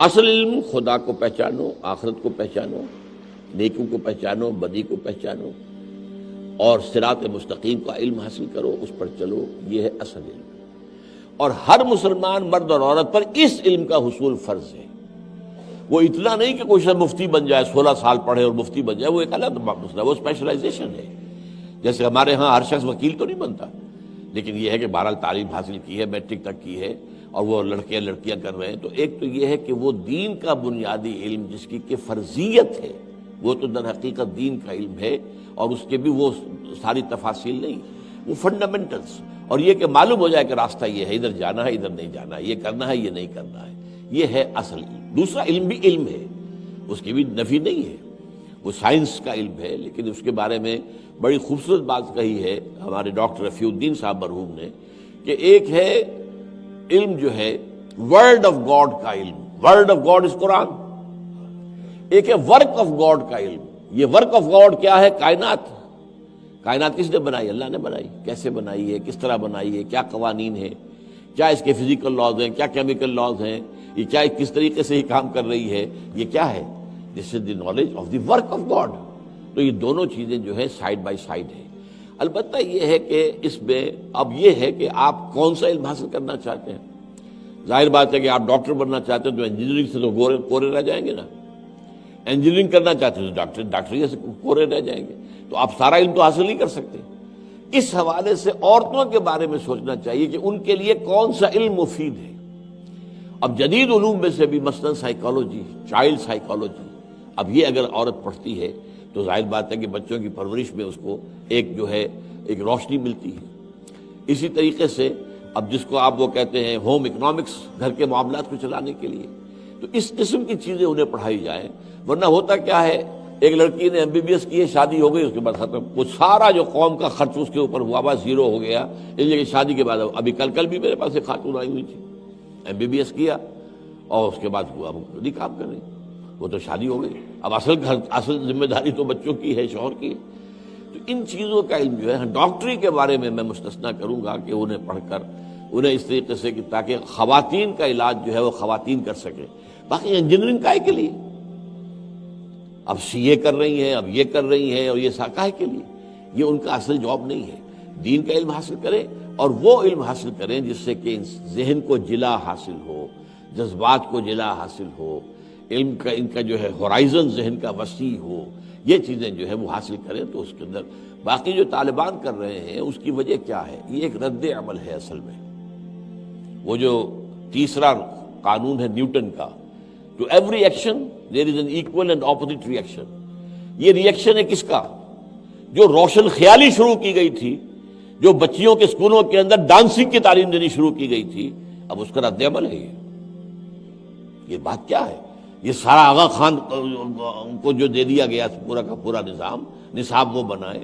اصل علم خدا کو پہچانو، آخرت کو پہچانو، نیکیوں کو پہچانو، بدی کو پہچانو، اور صراط مستقیم کا علم حاصل کرو، اس پر چلو، یہ ہے اصل علم۔ اور ہر مسلمان مرد اور عورت پر اس علم کا حصول فرض ہے۔ وہ اتنا نہیں کہ کوئی شخص مفتی بن جائے، 16 سال پڑھے اور مفتی بن جائے، وہ ایک الگ مسئلہ، وہ اسپیشلائزیشن ہے۔ جیسے ہمارے ہاں ہر شخص وکیل تو نہیں بنتا، لیکن یہ ہے کہ بہرحال تعلیم حاصل کی ہے، میٹرک تک کی ہے، اور وہ لڑکیاں کر رہے ہیں۔ تو ایک تو یہ ہے کہ وہ دین کا بنیادی علم جس کی کہ فرضیت ہے، وہ تو در حقیقت دین کا علم ہے، اور اس کے بھی وہ ساری تفاصیل نہیں، وہ فنڈامنٹلز، اور یہ کہ معلوم ہو جائے کہ راستہ یہ ہے، ادھر جانا ہے، ادھر نہیں جانا ہے، یہ کرنا ہے، یہ نہیں کرنا ہے، یہ ہے اصل علم۔ دوسرا علم بھی علم ہے، اس کی بھی نفی نہیں ہے، وہ سائنس کا علم ہے، لیکن اس کے بارے میں بڑی خوبصورت بات کہی ہے ہمارے ڈاکٹر رفیع الدین صاحب مرحوم نے، کہ ایک ہے علم جو ہے ورڈ آف گاڈ کا علم، ورڈ آف گاڈ از قرآن، ایک ہے ورک آف گاڈ کا علم۔ یہ ورک آف گاڈ کیا ہے؟ کائنات۔ کائنات کس نے بنائی؟ اللہ نے بنائی۔ کیسے بنائی ہے، کس طرح بنائی ہے، کیا قوانین ہیں، کیا اس کے فزیکل لاز ہیں، کیا کیمیکل لاز ہیں، یہ کیا کس طریقے سے یہ کام کر رہی ہے، یہ کیا ہے؟ This is the knowledge of the work of God. تو یہ دونوں چیزیں جو ہے سائڈ بائی سائڈ ہیں۔ البتہ یہ ہے کہ اس میں اب یہ ہے کہ آپ کون سا علم حاصل کرنا چاہتے ہیں۔ ظاہر بات ہے کہ آپ ڈاکٹر بننا چاہتے ہیں تو انجینئرنگ سے تو کورے رہ جائیں گے نا، انجینئرنگ کرنا چاہتے ہیں تو ڈاکٹری سے کورے رہ جائیں گے، تو آپ سارا علم تو حاصل نہیں کر سکتے۔ اس حوالے سے عورتوں کے بارے میں سوچنا چاہیے کہ ان کے لیے کون سا علم مفید ہے۔ اب جدید علوم میں سے بھی مثلاً سائیکالوجی، چائلڈ سائیکالوجی، اب یہ اگر عورت پڑھتی ہے تو ظاہر بات ہے کہ بچوں کی پرورش میں اس کو ایک جو ہے ایک روشنی ملتی ہے۔ اسی طریقے سے اب جس کو آپ وہ کہتے ہیں ہوم اکنامکس، گھر کے معاملات کو چلانے کے لیے، تو اس قسم کی چیزیں انہیں پڑھائی جائیں۔ ورنہ ہوتا کیا ہے، ایک لڑکی نے MBBS کی ہے، شادی ہو گئی، اس کے بعد ختم، وہ سارا جو قوم کا خرچ اس کے اوپر ہوا ہوا زیرو ہو گیا۔ اس لیے کہ شادی کے بعد ابھی کل بھی میرے پاس ایک خاتون آئی ہوئی تھی، MBBS کیا اور اس کے بعد ہوا وہ نہیں کام کر رہی، وہ تو شادی ہو گئی، اب اصل ذمہ داری تو بچوں کی ہے، شوہر کی ہے۔ تو ان چیزوں کا علم جو ہے، ڈاکٹری کے بارے میں مستثنا کروں گا کہ انہیں پڑھ کر انہیں اس طریقے سے کہ تاکہ خواتین کا علاج جو ہے وہ خواتین کر سکیں۔ باقی انجینئرنگ کائے کے لیے؟ اب CA کر رہی ہیں، اب یہ کر رہی ہیں، اور یہ کائے کے لیے؟ یہ ان کا اصل جاب نہیں ہے۔ دین کا علم حاصل کریں، اور وہ علم حاصل کریں جس سے کہ ذہن کو جلا حاصل ہو، جذبات کو جلا حاصل ہو، علم کا ان کا جو ہے ہورائزن ذہن کا وسیع ہو، یہ چیزیں جو ہے وہ حاصل کریں تو اس کے اندر۔ باقی جو طالبان کر رہے ہیں اس کی وجہ کیا ہے؟ یہ ایک رد عمل ہے اصل میں۔ وہ جو تیسرا قانون ہے نیوٹن کا، to every action there is an equal and opposite reaction, یہ ریئیکشن ہے کس کا؟ جو روشن خیالی شروع کی گئی تھی، جو بچیوں کے اسکولوں کے اندر ڈانسنگ کی تعلیم دینی شروع کی گئی تھی، اب اس کا رد عمل ہے یہ بات کیا ہے؟ یہ سارا آغا خان کو جو دے دیا گیا پورا کا پورا نصاب وہ بنائے،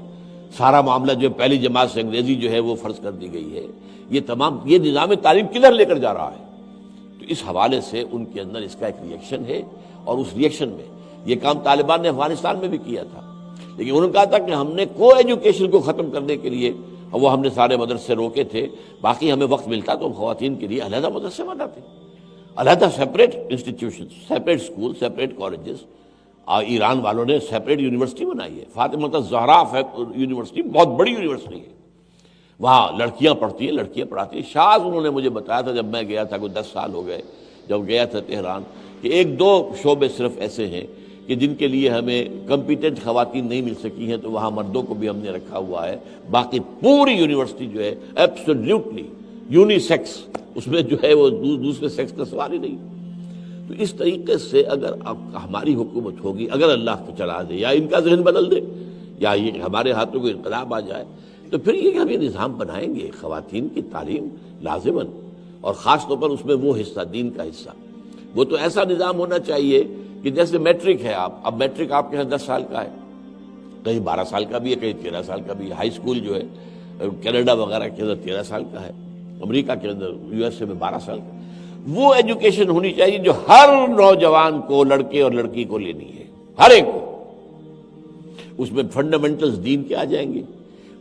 سارا معاملہ جو پہلی جماعت سے انگریزی جو ہے وہ فرض کر دی گئی ہے، یہ تمام یہ نظام تعلیم کدھر لے کر جا رہا ہے؟ تو اس حوالے سے ان کے اندر اس کا ایک ریئیکشن ہے، اور اس ریئیکشن میں یہ کام طالبان نے افغانستان میں بھی کیا تھا، لیکن انہوں نے کہا تھا کہ ہم نے کو ایجوکیشن کو ختم کرنے کے لیے وہ ہم نے سارے مدرسے روکے تھے، باقی ہمیں وقت ملتا تو ہم خواتین کے لیے علیحدہ مدرسے بناتے، علیحدہ separate institution, separate school, separate colleges. Iran والوں نے سیپریٹ یونیورسٹی بنائی ہے، فاطمہ الزہرا یونیورسٹی، بہت بڑی یونیورسٹی ہے، وہاں لڑکیاں پڑھتی ہیں، لڑکیاں پڑھاتی ہیں۔ شاذ انہوں نے مجھے بتایا تھا جب میں گیا تھا، کوئی 10 سال ہو گئے جب گیا تھا تہران، کہ 1-2 شعبے صرف ایسے ہیں کہ جن کے لیے ہمیں کمپیٹنٹ خواتین نہیں مل سکی ہیں، تو وہاں مردوں کو بھی ہم نے رکھا ہوا ہے۔ باقی پوری یونیورسٹی جو ہے ایبسولوٹلی یونی سیکس، اس میں جو ہے وہ دوسرے سیکس کا سوال ہی نہیں۔ تو اس طریقے سے اگر ہماری حکومت ہوگی، اگر اللہ کو چلا دے یا ان کا ذہن بدل دے یا یہ ہمارے ہاتھوں کو انقلاب آ جائے، تو پھر یہ ہم یہ نظام بنائیں گے، خواتین کی تعلیم لازماً، اور خاص طور پر اس میں وہ حصہ دین کا حصہ، وہ تو ایسا نظام ہونا چاہیے کہ جیسے میٹرک ہے، اب میٹرک آپ کے یہاں 10 سال کا ہے، کہیں 12 سال کا بھی ہے، کہیں 13 سال کا بھی ہے۔ ہائی اسکول جو ہے کینیڈا وغیرہ کے اندر 13 سال کا ہے، امریکہ کے اندر USA میں 12 سال کا۔ وہ ایجوکیشن ہونی چاہیے جو ہر نوجوان کو، لڑکے اور لڑکی کو لینی ہے، ہر ایک کو۔ اس میں فنڈامنٹلز دین کے آ جائیں گے،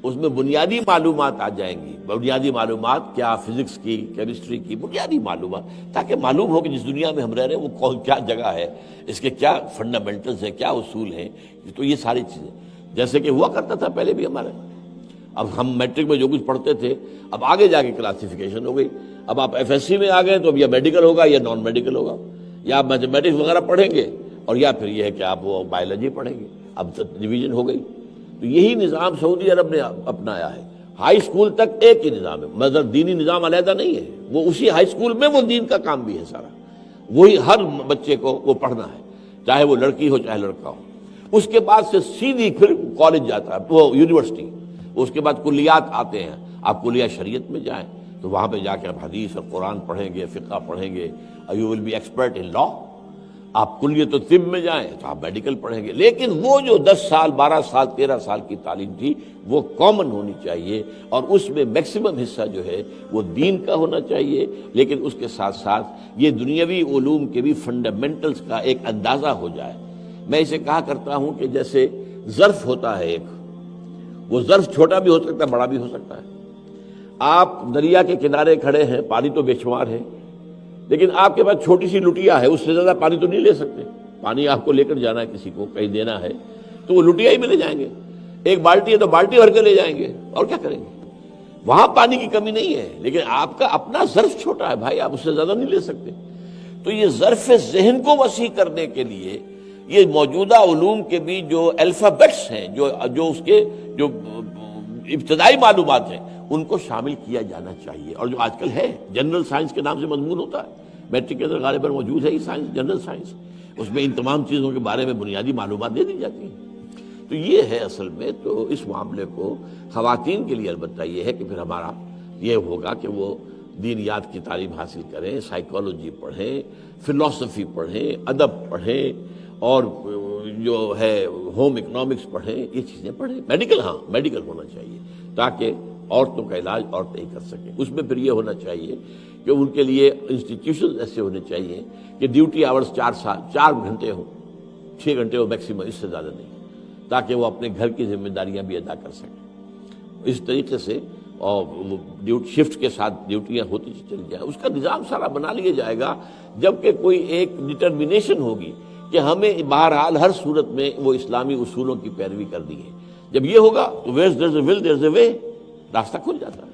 اس میں بنیادی معلومات آ جائیں گی. بنیادی معلومات کیا؟ فزکس کی، کیمسٹری کی بنیادی معلومات، تاکہ معلوم ہو کہ جس دنیا میں ہم رہ رہے ہیں وہ کیا جگہ ہے، اس کے کیا فنڈامنٹلز ہیں، کیا اصول ہیں. تو یہ ساری چیزیں جیسے کہ ہوا کرتا تھا پہلے بھی ہمارے. اب ہم میٹرک میں جو کچھ پڑھتے تھے، اب آگے جا کے کلاسیفیکیشن ہو گئی. اب آپ ایف ایس سی میں آ گئے تو اب یا میڈیکل ہوگا یا نان میڈیکل ہوگا، یا آپ میتھمیٹکس وغیرہ پڑھیں گے، اور یا پھر یہ ہے کہ آپ وہ بایولوجی پڑھیں گے. اب ڈویژن ہو گئی. تو یہی نظام سعودی عرب نے اپنایا ہے. ہائی اسکول تک ایک ہی نظام ہے، مطلب دینی نظام علیحدہ نہیں ہے. وہ اسی ہائی اسکول میں وہ دین کا کام بھی ہے سارا. وہی ہر بچے کو وہ پڑھنا ہے، چاہے وہ لڑکی ہو چاہے لڑکا ہو. اس کے بعد سے سیدھی پھر کالج جاتا ہے، وہ یونیورسٹی. اس کے بعد کلیات آتے ہیں. آپ کلیہ شریعت میں جائیں تو وہاں پہ جا کے آپ حدیث اور قرآن پڑھیں گے، فقہ پڑھیں گے. You will be expert in law. آپ کلیت و طب میں جائیں تو آپ میڈیکل پڑھیں گے. لیکن وہ جو 10 سال 12 سال 13 سال کی تعلیم تھی وہ کامن ہونی چاہیے، اور اس میں میکسیمم حصہ جو ہے وہ دین کا ہونا چاہیے. لیکن اس کے ساتھ ساتھ یہ دنیاوی علوم کے بھی فنڈامنٹلز کا ایک اندازہ ہو جائے. میں اسے کہا کرتا ہوں کہ جیسے ظرف ہوتا ہے ایک، وہ ظرف چھوٹا بھی ہو سکتا ہے بڑا بھی ہو سکتا ہے. آپ دریا کے کنارے کھڑے ہیں، پانی تو بے شمار ہے، لیکن آپ کے پاس چھوٹی سی لٹیا ہے، اس سے زیادہ پانی تو نہیں لے سکتے. پانی آپ کو لے کر جانا ہے، کسی کو کہیں دینا ہے تو وہ لٹیا ہی میں لے جائیں گے. ایک بالٹی ہے تو بالٹی بھر کے لے جائیں گے، اور کیا کریں گے. وہاں پانی کی کمی نہیں ہے، لیکن آپ کا اپنا ظرف چھوٹا ہے بھائی، آپ اس سے زیادہ نہیں لے سکتے. تو یہ ظرف ذہن کو وسیع کرنے کے لیے یہ موجودہ علوم کے بھی جو الفابیٹس ہیں، جو اس کے جو ابتدائی معلومات ہیں، ان کو شامل کیا جانا چاہیے. اور جو آج کل ہے جنرل سائنس کے نام سے مضمون ہوتا ہے، میٹرک کے اندر غالباً موجود ہے یہ سائنس، جنرل سائنس. اس میں ان تمام چیزوں کے بارے میں بنیادی معلومات دے دی جاتی ہیں. تو یہ ہے اصل میں. تو اس معاملے کو خواتین کے لیے البتہ یہ ہے کہ پھر ہمارا یہ ہوگا کہ وہ دینیات کی تعلیم حاصل کریں، سائیکالوجی پڑھیں، فلسفی پڑھیں، ادب پڑھیں، اور جو ہے ہوم اکنامکس پڑھیں. یہ چیزیں پڑھیں. میڈیکل، ہاں میڈیکل ہونا چاہیے تاکہ عورتوں کا علاج عورتیں ہی کر سکیں. اس میں پھر یہ ہونا چاہیے کہ ان کے لیے انسٹیٹیوشن ایسے ہونے چاہیے کہ ڈیوٹی آورز 4 گھنٹے ہوں، 6 گھنٹے ہو میکسیمم، اس سے زیادہ نہیں، تاکہ وہ اپنے گھر کی ذمہ داریاں بھی ادا کر سکیں. اس طریقے سے اور شفٹ کے ساتھ ڈیوٹیاں ہوتی چلی جائیں. اس کا نظام سارا بنا لیا جائے گا جبکہ کوئی ایک ڈٹرمنیشن ہوگی کہ ہمیں بہرحال ہر صورت میں وہ اسلامی اصولوں کی پیروی کرنی ہے. جب یہ ہوگا تو where there's a will there's a way، راستہ کھل جاتا ہے.